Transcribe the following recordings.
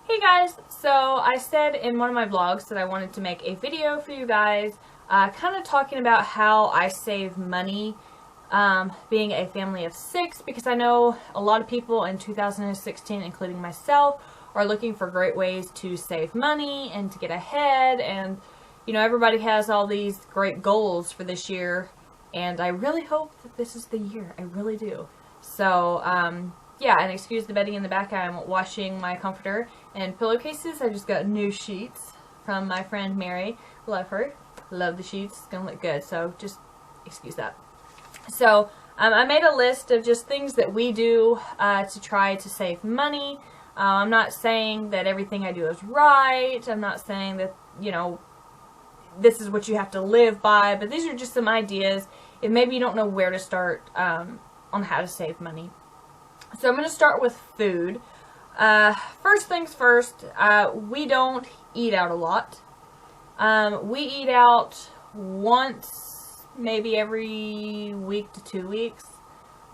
Hey guys, so I said in one of my vlogs that I wanted to make a video for you guys kind of talking about how I save money being a family of 6, because I know a lot of people in 2016, including myself, are looking for great ways to save money and to get ahead, and you know, everybody has all these great goals for this year, and I really hope that this is the year. I really do. So yeah, and excuse the bedding in the back. I'm washing my comforter and pillowcases. I just got new sheets from my friend Mary. Love her. Love the sheets. It's gonna look good, so just excuse that. So I made a list of just things that we do to try to save money. I'm not saying that everything I do is right. I'm not saying that, you know, this is what you have to live by, but these are just some ideas if maybe you don't know where to start on how to save money. So I'm going to start with food. First things first, we don't eat out a lot. We eat out once, maybe every week to 2 weeks.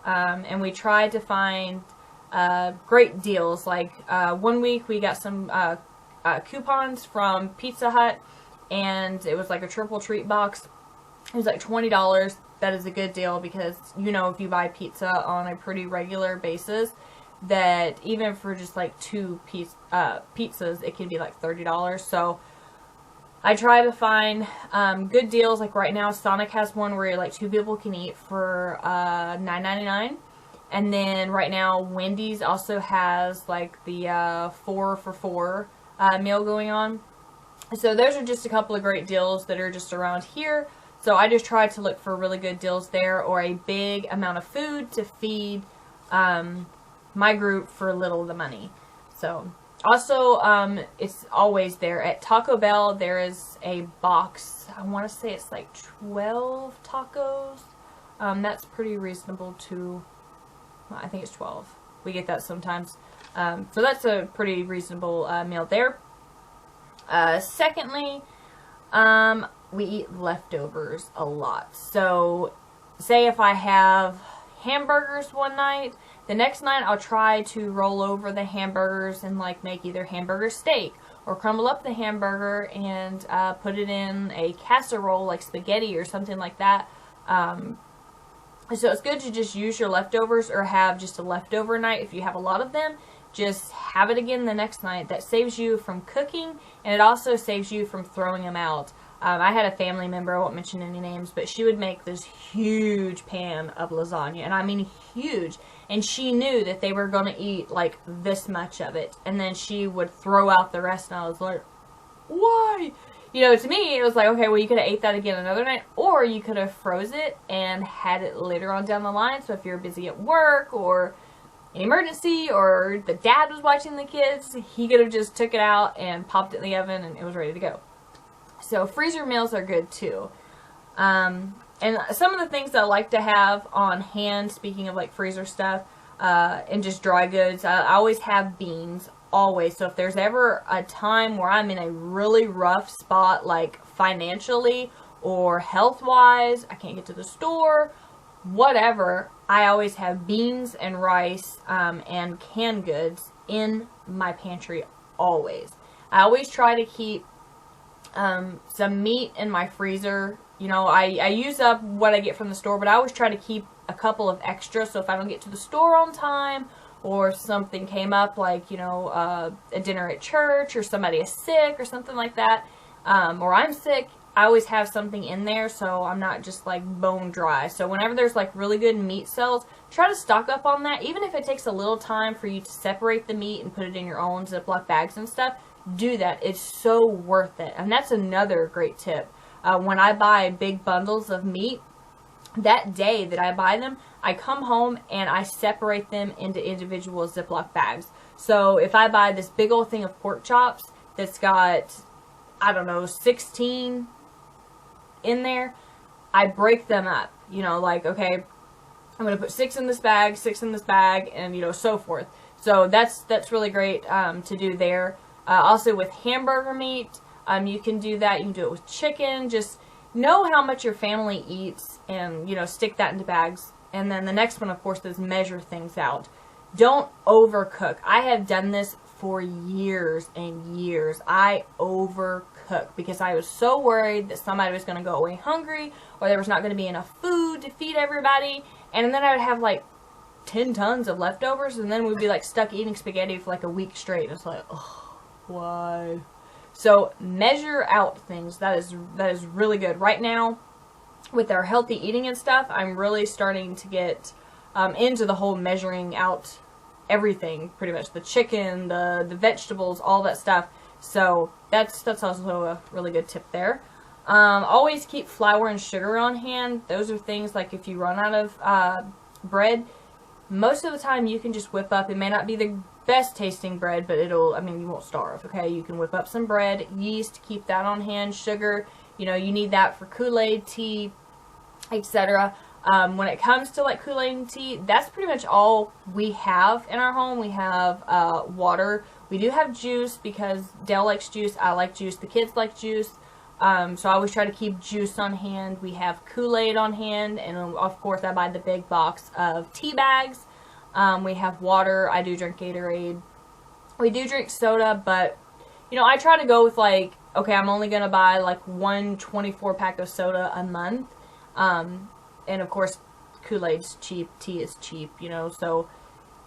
And we try to find great deals. Like 1 week we got some coupons from Pizza Hut, and it was like a triple treat box. It was like $20. That is a good deal because, you know, if you buy pizza on a pretty regular basis, that even for just like 2 pizzas, it can be like $30. So I try to find good deals. Like right now, Sonic has one where like 2 people can eat for $9.99. And then right now, Wendy's also has like the 4 for $4 meal going on. So those are just a couple of great deals that are just around here. So I just try to look for really good deals there, or a big amount of food to feed my group for little of the money. So also, it's always there. At Taco Bell, there is a box. I want to say it's like 12 tacos. That's pretty reasonable too. Well, I think it's 12. We get that sometimes. So that's a pretty reasonable meal there. Secondly, we eat leftovers a lot. So say if I have hamburgers one night, the next night I'll try to roll over the hamburgers and like make either hamburger steak, or crumble up the hamburger and put it in a casserole like spaghetti or something like that. So it's good to just use your leftovers, or have just a leftover night if you have a lot of them. Just have it again the next night. That saves you from cooking, and it also saves you from throwing them out. I had a family member, I won't mention any names, but she would make this huge pan of lasagna, and I mean huge, and she knew that they were going to eat like this much of it, and then she would throw out the rest, and I was like, why? You know, to me, it was like, okay, well, you could have ate that again another night, or you could have froze it and had it later on down the line, so if you're busy at work, or an emergency, or the dad was watching the kids, he could have just took it out and popped it in the oven, and it was ready to go. So freezer meals are good too. And some of the things that I like to have on hand, speaking of like freezer stuff, and just dry goods, I always have beans, always. So if there's ever a time where I'm in a really rough spot, like financially or health-wise, I can't get to the store, whatever, I always have beans and rice and canned goods in my pantry, always. I always try to keep some meat in my freezer. You know, I use up what I get from the store, but I always try to keep a couple of extra, so if I don't get to the store on time, or something came up, like, you know, a dinner at church, or somebody is sick, or something like that, or I'm sick, I always have something in there, so I'm not just like bone dry. So whenever there's like really good meat sales, try to stock up on that. Even if it takes a little time for you to separate the meat and put it in your own Ziploc bags and stuff, do that. It's so worth it. And that's another great tip. When I buy big bundles of meat, that day that I buy them, I come home and I separate them into individual Ziploc bags. So if I buy this big old thing of pork chops that's got, I don't know, 16 in there, I break them up. You know, like, okay, I'm going to put 6 in this bag, 6 in this bag, and, you know, so forth. So that's really great to do there. Also with hamburger meat, you can do that. You can do it with chicken. Just know how much your family eats and, you know, stick that into bags. And then the next one, of course, is measure things out. Don't overcook. I have done this for years and years. I overcook because I was so worried that somebody was going to go away hungry or there was not going to be enough food to feed everybody. And then I would have like 10 tons of leftovers, and then we'd be like stuck eating spaghetti for like a week straight. It's like, oh, why? So measure out things. That is really good. Right now, with our healthy eating and stuff, I'm really starting to get into the whole measuring out everything, pretty much. The chicken, the vegetables, all that stuff. So that's also a really good tip there. Always keep flour and sugar on hand. Those are things like if you run out of bread, most of the time you can just whip up. It may not be the best tasting bread, but it'll, I mean, you won't starve, okay? You can whip up some bread, yeast, keep that on hand, sugar, you know, you need that for Kool-Aid, tea, etc. When it comes to like Kool-Aid and tea, that's pretty much all we have in our home. We have water. We do have juice because Dale likes juice, I like juice, the kids like juice. So I always try to keep juice on hand. We have Kool-Aid on hand, and of course I buy the big box of tea bags. We have water. I do drink Gatorade. We do drink soda, but, you know, I try to go with like, okay, I'm only going to buy like one 24-pack of soda a month. And of course, Kool-Aid's cheap, tea is cheap, you know, so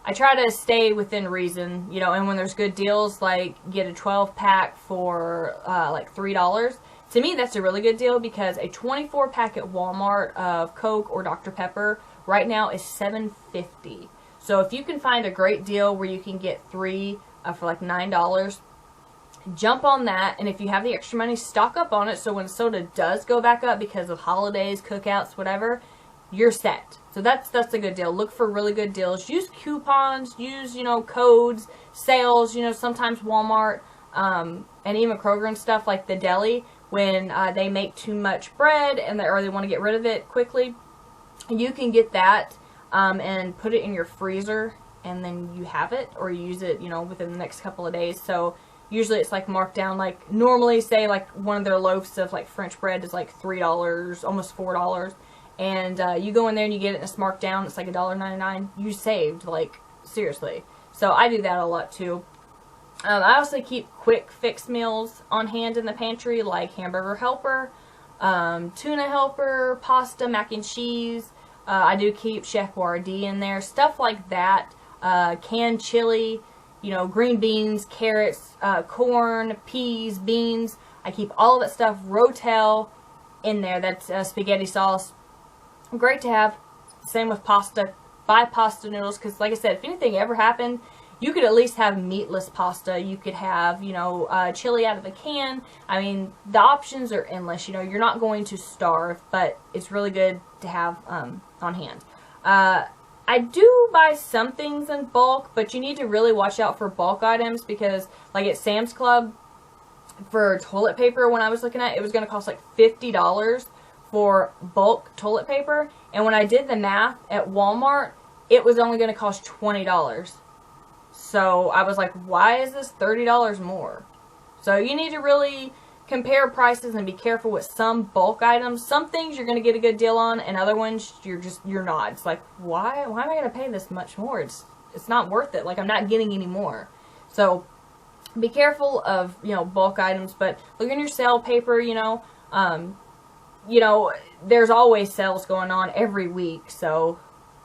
I try to stay within reason, you know, and when there's good deals, like get a 12-pack for like $3. To me, that's a really good deal because a 24-pack at Walmart of Coke or Dr. Pepper right now is $7.50. So if you can find a great deal where you can get 3 for like $9, jump on that. And if you have the extra money, stock up on it so when soda does go back up because of holidays, cookouts, whatever, you're set. So that's a good deal. Look for really good deals. Use coupons, use, you know, codes, sales, you know, sometimes Walmart, and even Kroger and stuff like the deli, when they make too much bread and or they want to get rid of it quickly, you can get that and put it in your freezer and then you have it or use it, you know, within the next couple of days. So usually it's like marked down, like normally say like one of their loaves of like French bread is like $3, almost $4. And you go in there and you get it and it's marked down, it's like $1.99. You saved, like, seriously. So I do that a lot too. I also keep quick fix meals on hand in the pantry, like hamburger helper, tuna helper, pasta, mac and cheese. I do keep Chef Boyardee in there, stuff like that. Canned chili, you know, green beans, carrots, corn, peas, beans. I keep all of that stuff, Rotel, in there. That's spaghetti sauce. Great to have. Same with pasta. Buy pasta noodles because, like I said, if anything ever happened, you could at least have meatless pasta. You could have, you know, chili out of a can. I mean, the options are endless. You know, you're not going to starve, but it's really good to have on hand. I do buy some things in bulk, but you need to really watch out for bulk items because, like at Sam's Club, for toilet paper, when I was looking at it, was going to cost like $50 for bulk toilet paper. And when I did the math at Walmart, it was only going to cost $20. So I was like, why is this $30 more? So you need to really compare prices and be careful with some bulk items. Some things you're going to get a good deal on, and other ones you're not. It's like, why am I going to pay this much more? It's not worth it. Like, I'm not getting any more. So be careful of, you know, bulk items, but look in your sale paper, you know, there's always sales going on every week, so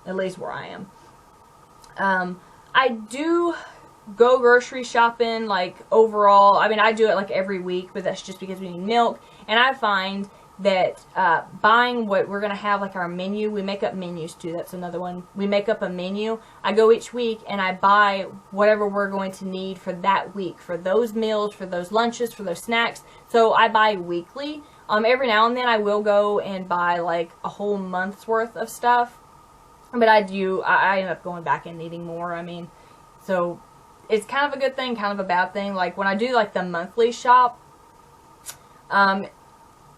at least where I am. I do go grocery shopping, like, overall. I mean, I do it, like, every week, but that's just because we need milk. And I find that buying what we're going to have, like, our menu, we make up menus, too. That's another one. We make up a menu. I go each week, and I buy whatever we're going to need for that week, for those meals, for those lunches, for those snacks. So I buy weekly. Every now and then, I will go and buy, like, a whole month's worth of stuff. But I end up going back and needing more. I mean, so it's kind of a good thing, kind of a bad thing. Like, when I do, like, the monthly shop,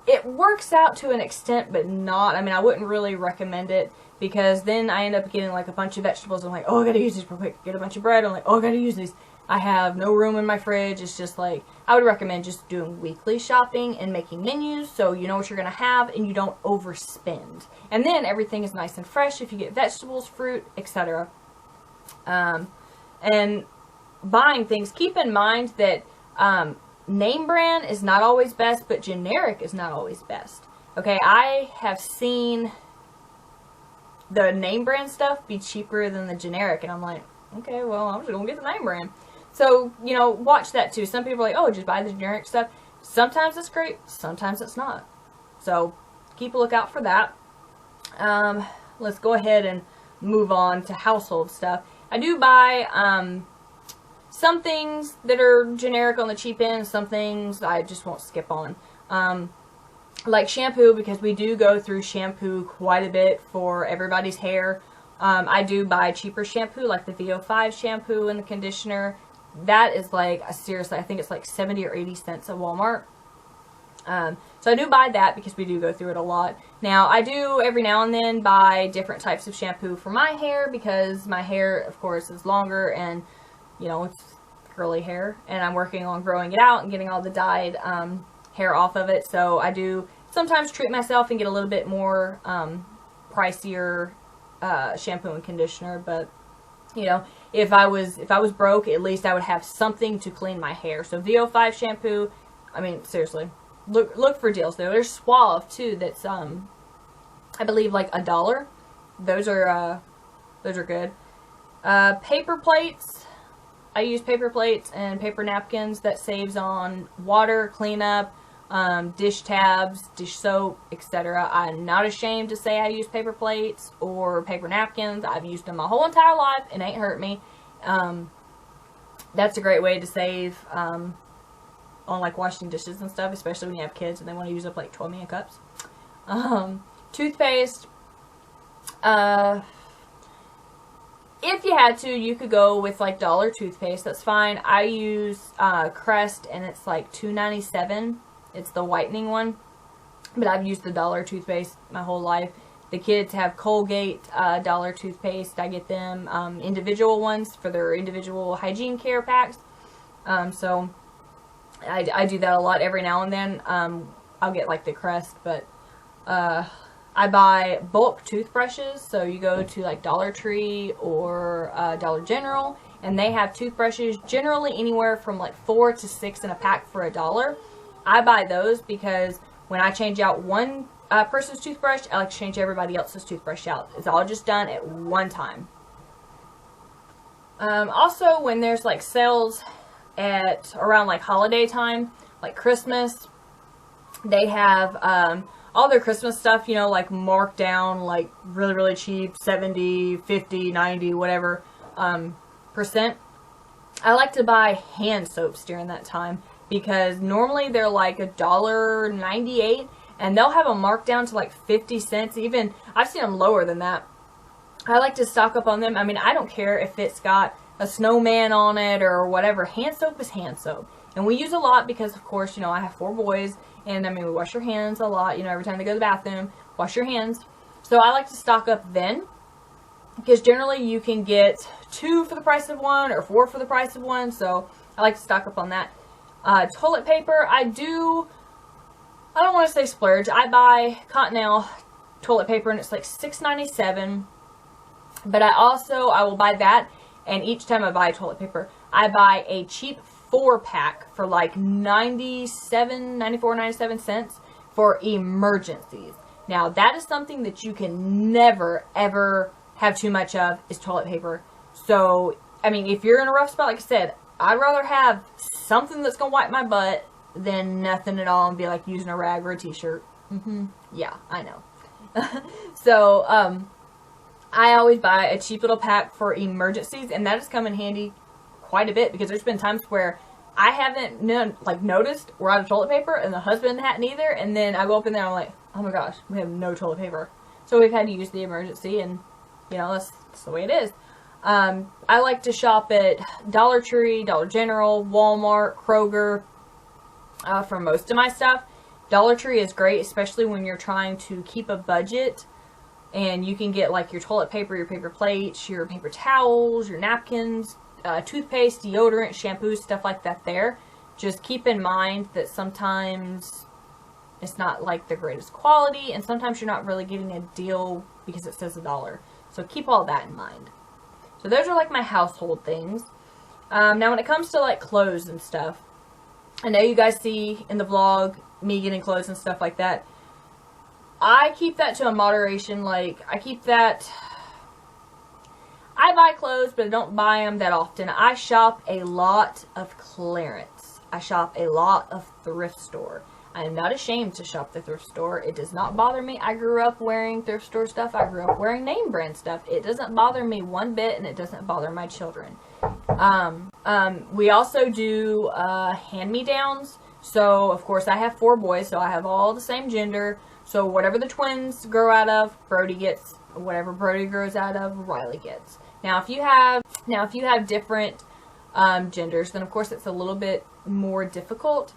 it works out to an extent, but not. I mean, I wouldn't really recommend it because then I end up getting, like, a bunch of vegetables. I'm like, oh, I gotta use these real quick. Get a bunch of bread. I'm like, oh, I gotta use these. I have no room in my fridge. It's just like, I would recommend just doing weekly shopping and making menus so you know what you're going to have and you don't overspend. And then everything is nice and fresh if you get vegetables, fruit, etc. And buying things, keep in mind that name brand is not always best, but generic is not always best. Okay, I have seen the name brand stuff be cheaper than the generic, and I'm like, okay, well, I'm just gonna get the name brand. So, you know, watch that too. Some people are like, oh, just buy the generic stuff. Sometimes it's great, sometimes it's not. So, keep a lookout for that. Let's go ahead and move on to household stuff. I do buy some things that are generic on the cheap end, some things I just won't skip on. Like shampoo, because we do go through shampoo quite a bit for everybody's hair. I do buy cheaper shampoo, like the VO5 shampoo and the conditioner. That is like, seriously, I think it's like 70 or 80 cents at Walmart. So I do buy that because we do go through it a lot. Now, I do every now and then buy different types of shampoo for my hair because my hair, of course, is longer and, you know, it's curly hair. And I'm working on growing it out and getting all the dyed hair off of it. So I do sometimes treat myself and get a little bit more pricier shampoo and conditioner. But, you know, if I was broke, at least I would have something to clean my hair. So VO5 shampoo, I mean, seriously. Look for deals though. There's Suave too. That's I believe like $1. Those are good. Paper plates. I use paper plates and paper napkins. That saves on water, cleanup, dish tabs, dish soap, etc. I'm not ashamed to say I use paper plates or paper napkins. I've used them my whole entire life and ain't hurt me. That's a great way to save. On like washing dishes and stuff, especially when you have kids and they want to use up like 12-man cups. Toothpaste. If you had to, you could go with like dollar toothpaste. That's fine. I use Crest and it's like $2.97. It's the whitening one. But I've used the dollar toothpaste my whole life. The kids have Colgate dollar toothpaste. I get them individual ones for their individual hygiene care packs. So I do that a lot every now and then. I'll get like the Crest, but I buy bulk toothbrushes. So you go to like Dollar Tree or Dollar General, and they have toothbrushes generally anywhere from like 4 to 6 in a pack for $1. I buy those because when I change out one person's toothbrush, I like to change everybody else's toothbrush out. It's all just done at one time. Also, when there's like sales at around like holiday time, like Christmas, they have all their Christmas stuff, you know, like marked down like really cheap, 70, 50, 90, whatever percent. I like to buy hand soaps during that time because normally they're like $1.98 and they'll have them marked down to like 50 cents. Even I've seen them lower than that. I like to stock up on them. I mean, I don't care if it's got a snowman on it or whatever. Hand soap is hand soap. And we use a lot because, of course, you know, I have 4 boys. And, I mean, we wash our hands a lot. You know, every time they go to the bathroom, wash your hands. So I like to stock up then. Because generally you can get 2 for the price of 1 or 4 for the price of 1. So I like to stock up on that. Toilet paper, I don't want to say splurge. I buy Cottonelle toilet paper and it's like $6.97. But I will buy that. And each time I buy toilet paper, I buy a cheap 4-pack for like 94, 97 cents for emergencies. Now, that is something that you can never, ever have too much of, is toilet paper. So, I mean, if you're in a rough spot, like I said, I'd rather have something that's going to wipe my butt than nothing at all and be like using a rag or a t-shirt. Yeah, I know. So, I always buy a cheap little pack for emergencies, and that has come in handy quite a bit because there's been times where I haven't noticed we're out of toilet paper and the husband hadn't either, and then I go up in there and I'm like, oh my gosh, we have no toilet paper. So we've had to use the emergency, and you know, that's the way it is. I like to shop at Dollar Tree, Dollar General, Walmart, Kroger for most of my stuff. Dollar Tree is great, especially when you're trying to keep a budget. And you can get like your toilet paper, your paper plates, your paper towels, your napkins, toothpaste, deodorant, shampoo, stuff like that there. Just keep in mind that sometimes it's not like the greatest quality, and sometimes you're not really getting a deal because it says $1. So keep all that in mind. So those are like my household things. Now when it comes to like clothes and stuff, I know you guys see in the vlog me getting clothes and stuff like that. I keep that to a moderation. Like, I buy clothes, but I don't buy them that often. I shop a lot of clearance. I shop a lot of thrift store. I am not ashamed to shop the thrift store. It does not bother me. I grew up wearing thrift store stuff. I grew up wearing name brand stuff. It doesn't bother me one bit, and it doesn't bother my children. We also do hand-me-downs. So, of course, I have 4 boys, so I have all the same gender. So, whatever the twins grow out of, Brody gets. Whatever Brody grows out of, Riley gets. Now, if you have different genders, then, of course, it's a little bit more difficult.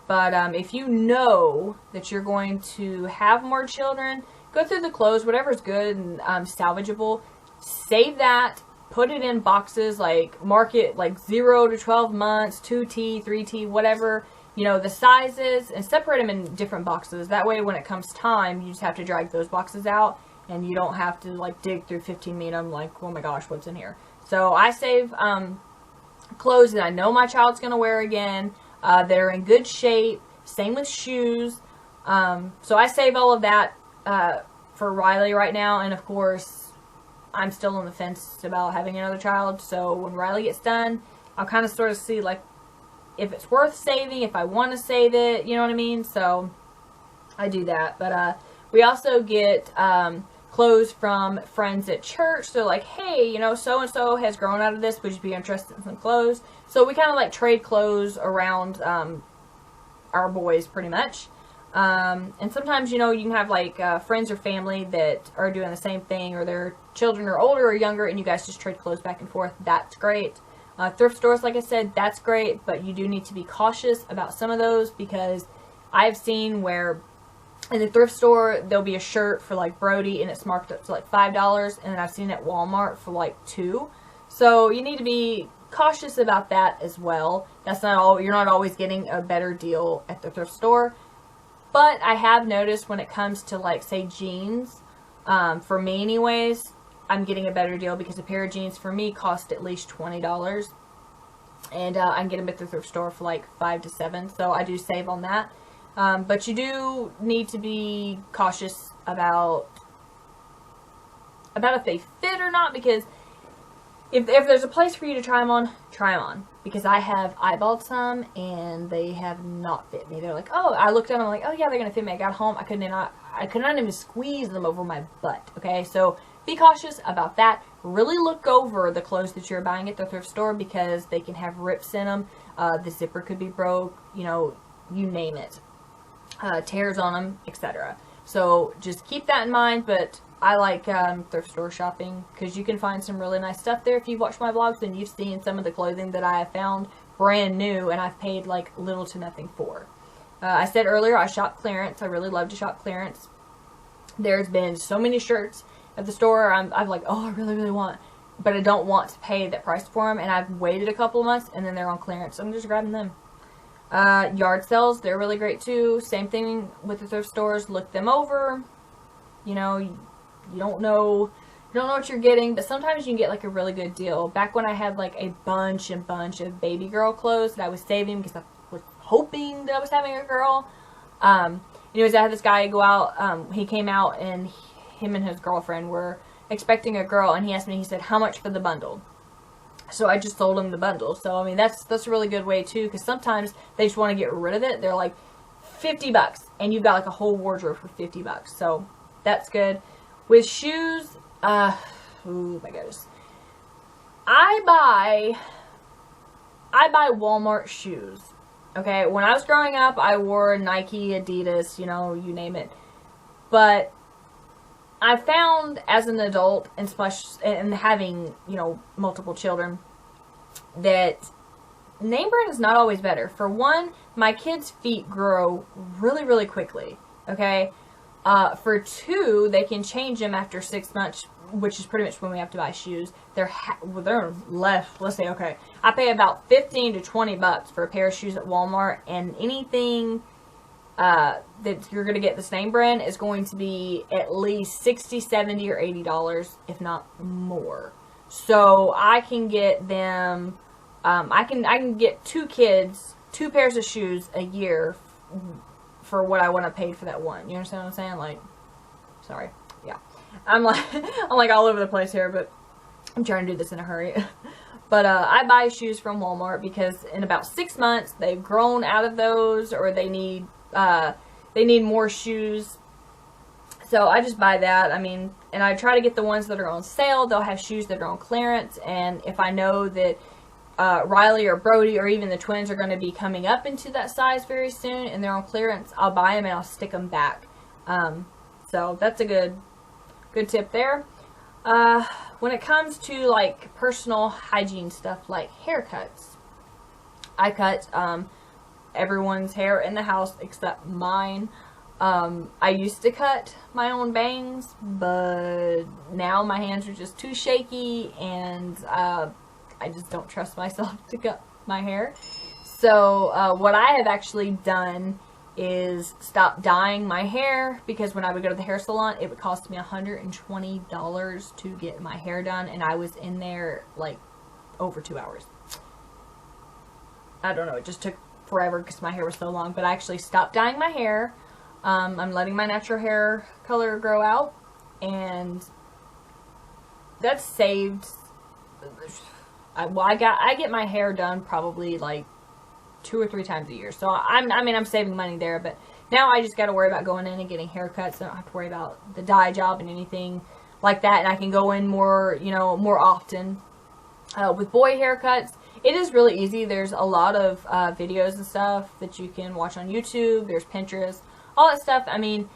But if you know that you're going to have more children, go through the clothes, whatever's good and salvageable, save that, put it in boxes, like mark it like 0 to 12 months, 2T, 3T, whatever, you know, the sizes, and separate them in different boxes. That way when it comes time, you just have to drag those boxes out, and you don't have to like dig through 15 medium like, oh my gosh, what's in here. So I save clothes that I know my child's going to wear again, that are in good shape. Same with shoes. So I save all of that for Riley right now, and of course I'm still on the fence about having another child. So when Riley gets done, I'll kind of sort of see like if it's worth saving, if I want to save it, you know what I mean? So I do that. But we also get clothes from friends at church. So like, hey, you know, so-and-so has grown out of this. Would you be interested in some clothes? So we kind of like trade clothes around our boys pretty much. And sometimes, you know, you can have like friends or family that are doing the same thing, or their children are older or younger, and you guys just trade clothes back and forth. That's great. Thrift stores, like I said, that's great, but you do need to be cautious about some of those, because I've seen where in the thrift store there'll be a shirt for like Brody and it's marked up to like $5, and then I've seen it at Walmart for like $2. So you need to be cautious about that as well. That's not all. You're not always getting a better deal at the thrift store. But I have noticed when it comes to like, say, jeans, for me anyways, I'm getting a better deal, because a pair of jeans for me cost at least $20. And I can get them at the thrift store for like $5 to $7. So I do save on that. But you do need to be cautious about if they fit or not, because if there's a place for you to try them on. Because I have eyeballed some, and they have not fit me. They're like, oh, I looked at them, I'm like, oh yeah, they're going to fit me. I got home, I could not even squeeze them over my butt. Okay, so be cautious about that. Really look over the clothes that you're buying at the thrift store, because they can have rips in them. The zipper could be broke, you know, you name it. Tears on them, etc. So just keep that in mind. But I like thrift store shopping, because you can find some really nice stuff there. If you've watched my vlogs, then you've seen some of the clothing that I have found brand new, and I've paid like little to nothing for. I said earlier I shop clearance. I really love to shop clearance. There's been so many shirts at the store I'm like, oh, I really want, but I don't want to pay that price for them, and I've waited a couple of months, and then they're on clearance, so I'm just grabbing them. Yard sales, they're really great too. Same thing with the thrift stores. Look them over. You know, you don't know what you're getting, but sometimes you can get like a really good deal. Back when I had like a bunch of baby girl clothes that I was saving, because I was hoping that I was having a girl. Anyways, I had this guy go out. He came out, and him and his girlfriend were expecting a girl, and he asked me, he said, how much for the bundle? So I just sold him the bundle. So I mean, that's a really good way too, because sometimes they just want to get rid of it. They're like $50, and you've got like a whole wardrobe for $50. So that's good. With shoes, oh my goodness, I buy Walmart shoes. Okay, when I was growing up, I wore Nike, Adidas, you know, you name it. But I found as an adult, and having, you know, multiple children, that name brand is not always better. For one, my kids' feet grow really, really quickly. Okay. For two, they can change them after 6 months, which is pretty much when we have to buy shoes. They're left. Let's say, okay, I pay about $15 to $20 for a pair of shoes at Walmart, and anything that you're going to get this name brand is going to be at least $60, $70, or $80, if not more. So I can get them I can get 2 kids 2 pairs of shoes a year for what I want to pay for that one. You understand what I'm saying? Like, sorry, yeah, I'm like I'm like all over the place here, but I'm trying to do this in a hurry. But I buy shoes from Walmart because in about 6 months they've grown out of those, or they need more shoes. So I just buy that. I mean, and I try to get the ones that are on sale. They'll have shoes that are on clearance, and if I know that Riley or Brody or even the twins are going to be coming up into that size very soon and they're on clearance, I'll buy them and I'll stick them back. So that's a good tip there. When it comes to like personal hygiene stuff like haircuts, I cut everyone's hair in the house except mine. I used to cut my own bangs, but now my hands are just too shaky, and I just don't trust myself to cut my hair. So what I have actually done is stop dyeing my hair, because when I would go to the hair salon, it would cost me $120 to get my hair done, and I was in there like over 2 hours. I don't know, it just took forever because my hair was so long, but I actually stopped dyeing my hair. I'm letting my natural hair color grow out, and that's saved. I get my hair done probably like 2 or 3 times a year, so I'm saving money there. But now I just got to worry about going in and getting haircuts. I don't have to worry about the dye job and anything like that, and I can go in more, more often. With boy haircuts, it is really easy. There's a lot of videos and stuff that you can watch on YouTube. There's Pinterest, all that stuff. I mean,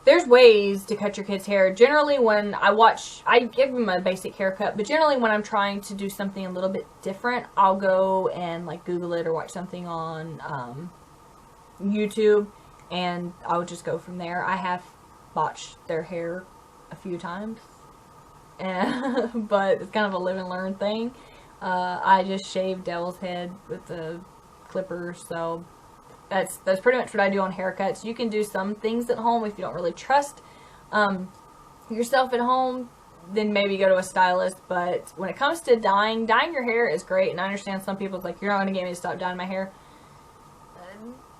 there's ways to cut your kid's hair. Generally, when I give them a basic haircut, but generally when I'm trying to do something a little bit different, I'll go and like Google it or watch something on YouTube, and I'll just go from there. I have botched their hair a few times, but it's kind of a live and learn thing. I just shaved Dell's head with the clippers, so that's pretty much what I do on haircuts. You can do some things at home if you don't really trust yourself at home, then maybe go to a stylist. But when it comes to dyeing your hair is great, and I understand some people's like, you're not going to get me to stop dyeing my hair.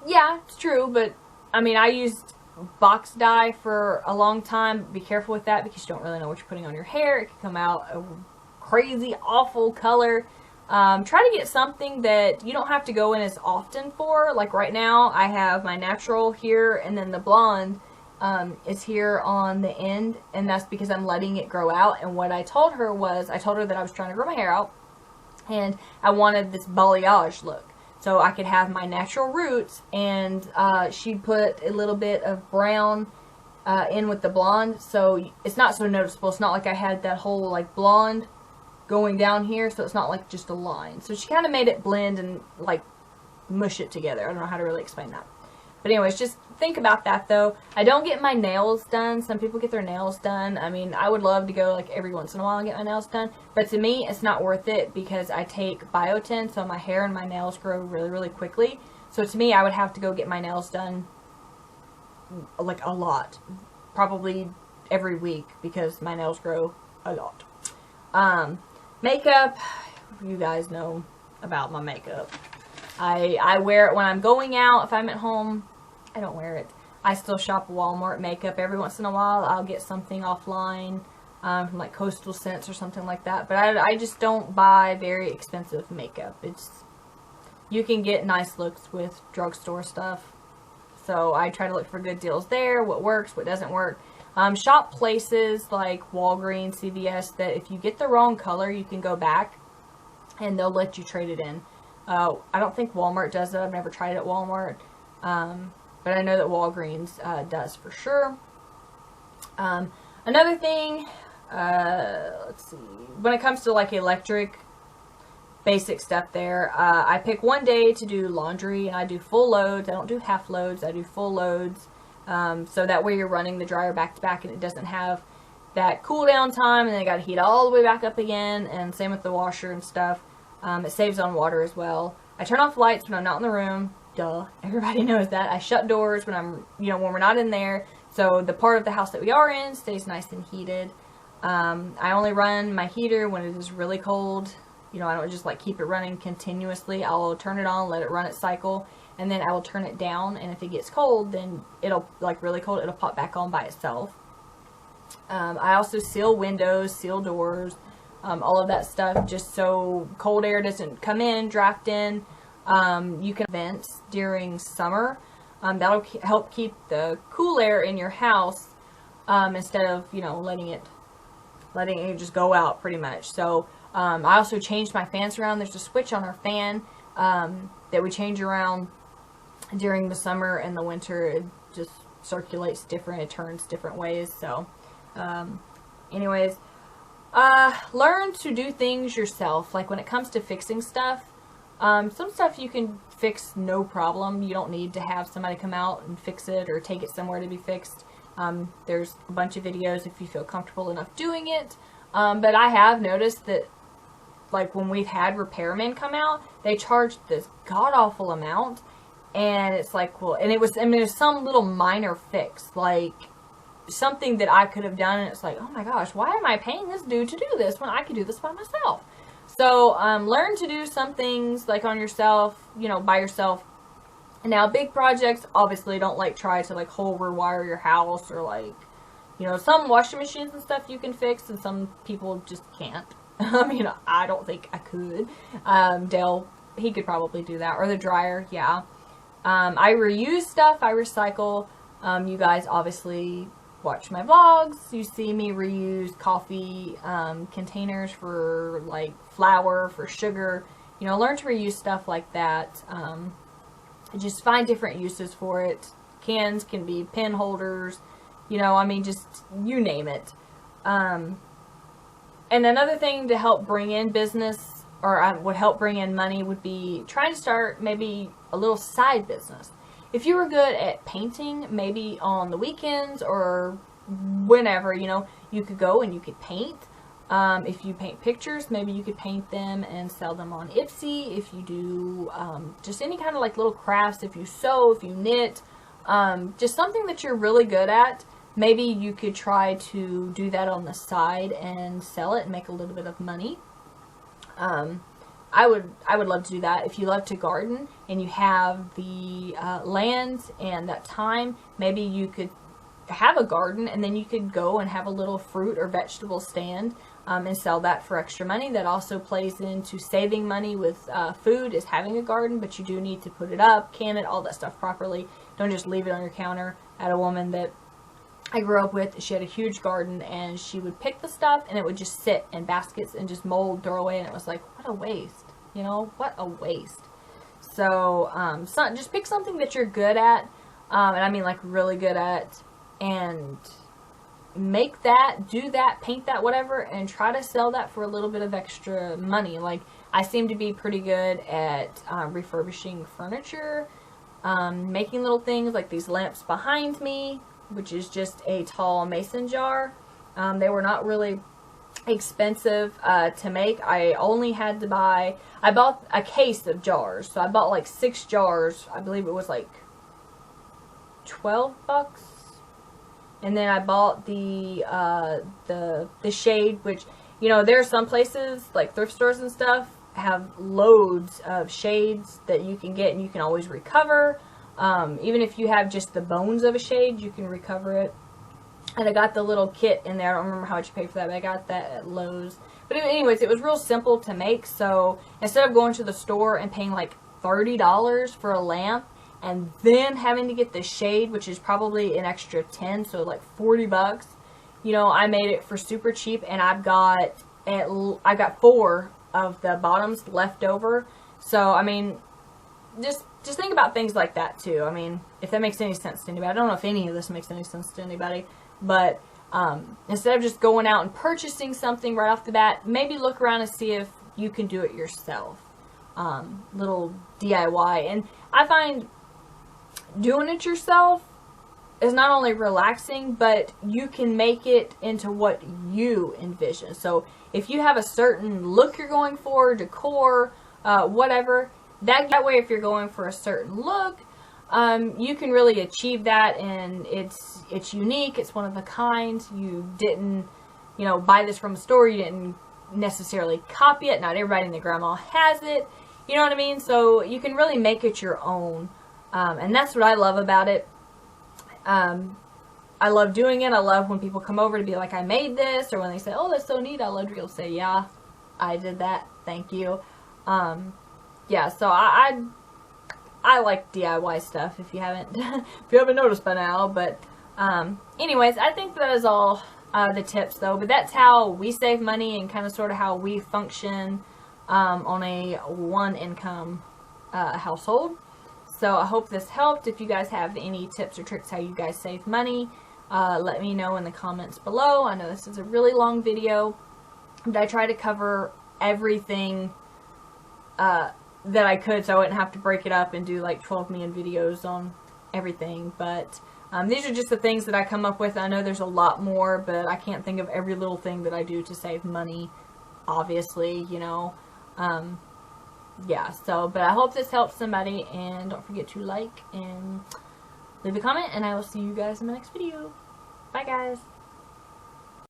Yeah, it's true, but I mean, I used box dye for a long time. Be careful with that because you don't really know what you're putting on your hair. It can come out a crazy, awful color. Try to get something that you don't have to go in as often for. Like right now, I have my natural here, and then the blonde is here on the end, and that's because I'm letting it grow out. And what I told her that I was trying to grow my hair out, and I wanted this balayage look, so I could have my natural roots, and she put a little bit of brown in with the blonde, so it's not so noticeable. It's not like I had that whole like blonde going down here, so it's not like just a line. So she kind of made it blend and like mush it together. I don't know how to really explain that. But anyways, just think about that though. I don't get my nails done. Some people get their nails done. I mean, I would love to go like every once in a while and get my nails done, but to me it's not worth it because I take biotin, so my hair and my nails grow really, really quickly. So to me, I would have to go get my nails done like a lot, probably every week, because my nails grow a lot. Makeup, you guys know about my makeup. I wear it when I'm going out. If I'm at home, I don't wear it. I still shop Walmart makeup. Every once in a while, I'll get something offline from like Coastal Scents or something like that. But I just don't buy very expensive makeup. You can get nice looks with drugstore stuff. So I try to look for good deals there, what works, what doesn't work. Shop places like Walgreens, CVS, that if you get the wrong color, you can go back and they'll let you trade it in. I don't think Walmart does it. I've never tried it at Walmart. But I know that Walgreens does for sure. Another thing, let's see, when it comes to like electric basic stuff there, I pick one day to do laundry, and I do full loads. I don't do half loads. I do full loads. So that way you're running the dryer back to back and it doesn't have that cool down time, and then I got to heat all the way back up again, and same with the washer and stuff. It saves on water as well. I turn off lights when I'm not in the room. Duh. Everybody knows that. I shut doors when when we're not in there, so the part of the house that we are in stays nice and heated. I only run my heater when it is really cold, You know, I don't just like keep it running continuously. I'll turn it on, let it run its cycle, and then I will turn it down, and if it gets cold, then it'll, like really cold, it'll pop back on by itself. I also seal windows, seal doors, all of that stuff, just so cold air doesn't come in, draft in. You can vents during summer. That'll help keep the cool air in your house, instead of, you know, letting it just go out pretty much. So I also changed my fans around. There's a switch on our fan that we change around during the summer and the winter. It just circulates different, it turns different ways. So anyways, learn to do things yourself. Like when it comes to fixing stuff, some stuff you can fix no problem. You don't need to have somebody come out and fix it or take it somewhere to be fixed. There's a bunch of videos if you feel comfortable enough doing it. But I have noticed that, like, when we've had repairmen come out, they charge this god-awful amount. And it's like, well, and it was, I mean, it was some little minor fix, like something that I could have done. And it's like, oh my gosh, why am I paying this dude to do this when I could do this by myself? So, learn to do some things, like, on yourself, you know, by yourself. Now, big projects, obviously, don't, like, try to, like, whole rewire your house, or, like, you know, some washing machines and stuff you can fix, and some people just can't. I mean, I don't think I could. Dale, he could probably do that. Or the dryer, yeah. I reuse stuff, I recycle. You guys obviously watch my vlogs. You see me reuse coffee containers for, like, flour, for sugar. You know, learn to reuse stuff like that. Just find different uses for it. Cans can be pen holders. You know, I mean, just, you name it. And another thing to help bring in business, or would help bring in money, would be trying to start maybe a little side business. If you were good at painting, maybe on the weekends or whenever, you know, you could go and you could paint. If you paint pictures, maybe you could paint them and sell them on Etsy. If you do just any kind of like little crafts, if you sew, if you knit, just something that you're really good at, maybe you could try to do that on the side and sell it and make a little bit of money. I would love to do that. If you love to garden and you have the land and that time, maybe you could have a garden, and then you could go and have a little fruit or vegetable stand and sell that for extra money. That also plays into saving money with food, is having a garden, but you do need to put it up, can it, all that stuff properly. Don't just leave it on your counter. I had a woman that I grew up with, she had a huge garden, and she would pick the stuff and it would just sit in baskets and just mold, throw away, and it was like, what a waste, you know, what a waste. So, just pick something that you're good at, and I mean like really good at, and make that, do that, paint that, whatever, and try to sell that for a little bit of extra money. Like, I seem to be pretty good at refurbishing furniture, making little things like these lamps behind me, which is just a tall mason jar. They were not really expensive to make. I only had to buy, I bought a case of jars, so I bought like 6 jars. I believe it was like $12. And then I bought the shade, which, you know, there are some places like thrift stores and stuff have loads of shades that you can get and you can always recover. Even if you have just the bones of a shade, you can recover it. And I got the little kit in there. I don't remember how much you paid for that, but I got that at Lowe's. But anyways, it was real simple to make. So instead of going to the store and paying like $30 for a lamp, and then having to get the shade, which is probably an extra 10, so like $40. You know, I made it for super cheap, and I've got 4 of the bottoms left over. So I mean, just think about things like that too. I mean, if that makes any sense to anybody. I don't know if any of this makes any sense to anybody, but instead of just going out and purchasing something right off the bat, maybe look around and see if you can do it yourself. Little DIY, and I find doing it yourself is not only relaxing, but you can make it into what you envision. So if you have a certain look you're going for, decor, whatever, that way if you're going for a certain look, you can really achieve that, and it's unique, it's one of a kind. You didn't, you know, buy this from a store, you didn't, necessarily copy it. Not everybody in the grandma has it. You know what I mean? So you can really make it your own. And that's what I love about it. I love doing it. I love when people come over to be like, I made this, or when they say, oh, that's so neat. I love to be able to say, yeah, I did that. Thank you. Yeah, so I like DIY stuff if you haven't noticed by now. But anyways, I think that is all the tips though. But that's how we save money and kind of sort of how we function on a one income household. So I hope this helped. If you guys have any tips or tricks how you guys save money, let me know in the comments below. I know this is a really long video, but I try to cover everything that I could, so I wouldn't have to break it up and do like 12 million videos on everything. But these are just the things that I come up with. I know there's a lot more, but I can't think of every little thing that I do to save money, obviously, you know. Yeah, so, but I hope this helps somebody, and don't forget to like and leave a comment, and I will see you guys in my next video. Bye, guys.